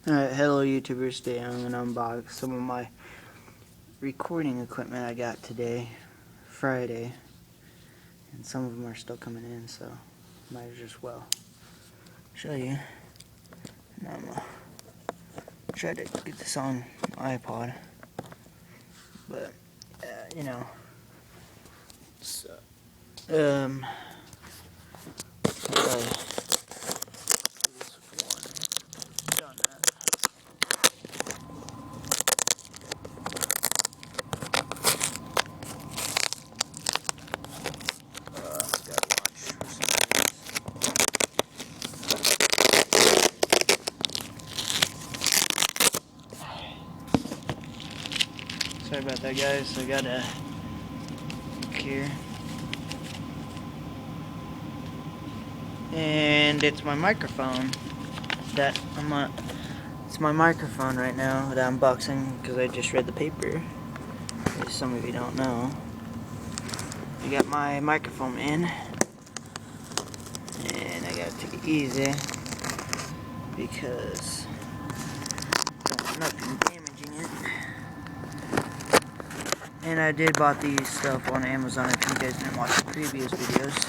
Alright, hello YouTubers. Today I'm going to unbox some of my recording equipment I got today, Friday. And some of them are still coming in, so might as just well show you. And I'm going to try to get this on my iPod. But, you know. So, sorry about that, guys. I got a look here. And it's my microphone that it's my microphone right now that I'm unboxing because I just read the paper. As some of you don't know. I got my microphone in. And I gotta take it easy because I don't want nothing damaging it. And I did bought these stuff on Amazon if you guys didn't watch the previous videos.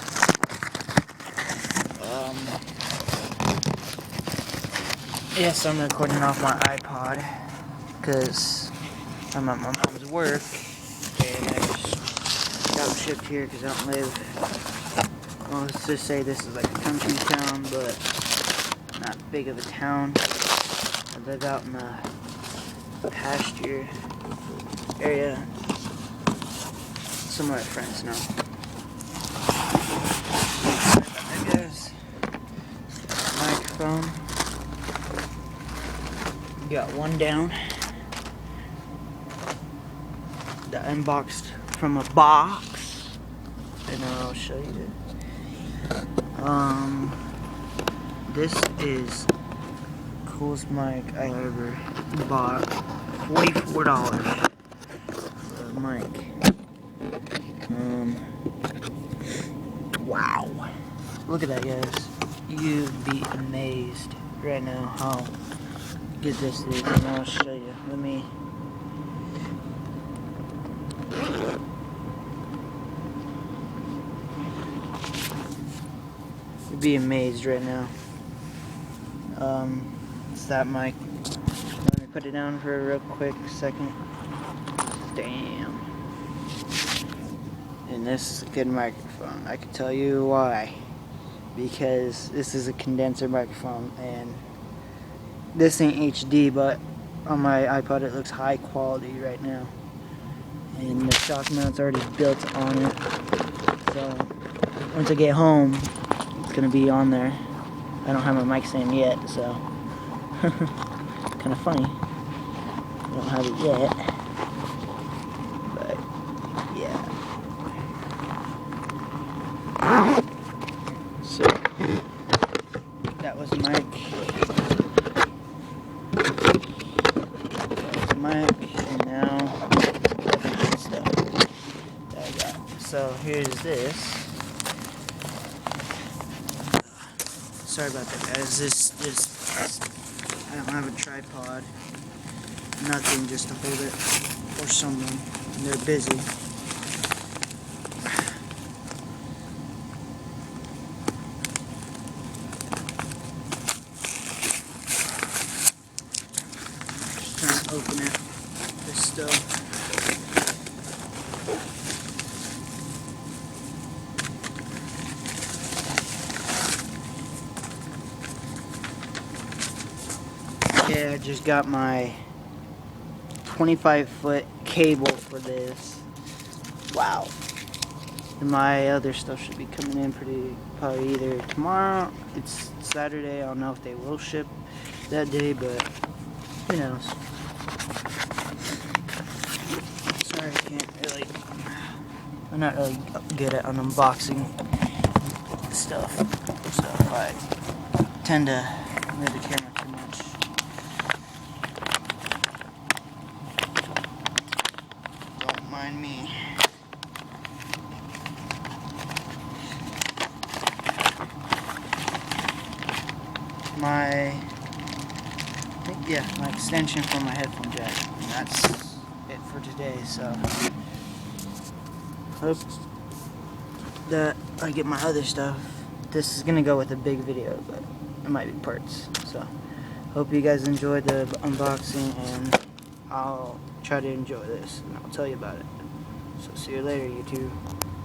Yes, I'm recording off my iPod because I'm at my mom's work and I just got shipped here because I don't live, well, let's just say this is like a country town, but not big of a town. I live out in the pasture area. Some of my friends know. I guess microphone. Got one down. That unboxed from a box, and I'll show you. This is coolest mic I ever bought. $44 for a mic. Wow. Look at that, guys. You'd be amazed right now how good this is, and I'll show you. Let me. You'd be amazed right now. It's that mic. Let me put it down for a real quick second. Damn. And this is a good microphone. I can tell you why. Because this is a condenser microphone, and this ain't HD, but on my iPod it looks high quality right now. And the shock mount's already built on it. So once I get home, it's gonna be on there. I don't have my mic stand yet, so kind of funny. I don't have it yet, but yeah. So that was the mic. And now stuff that I got. So here's this. Sorry about that, guys. This I don't have a tripod. Nothing just to hold it or someone. And they're busy. Just trying to open it. This stuff. Yeah, I just got my 25-foot cable for this. Wow. And my other stuff should be coming in probably either tomorrow. It's Saturday. I don't know if they will ship that day, but who knows. Sorry, I'm not really good at unboxing stuff, so I tend to move the camera too much. Don't mind me. think, yeah, my extension for my headphone jack. And that's it for today, so hope that I get my other stuff. This is gonna go with a big video, but it might be parts. So hope you guys enjoyed the unboxing, and I'll try to enjoy this and I'll tell you about it. So see you later, YouTube.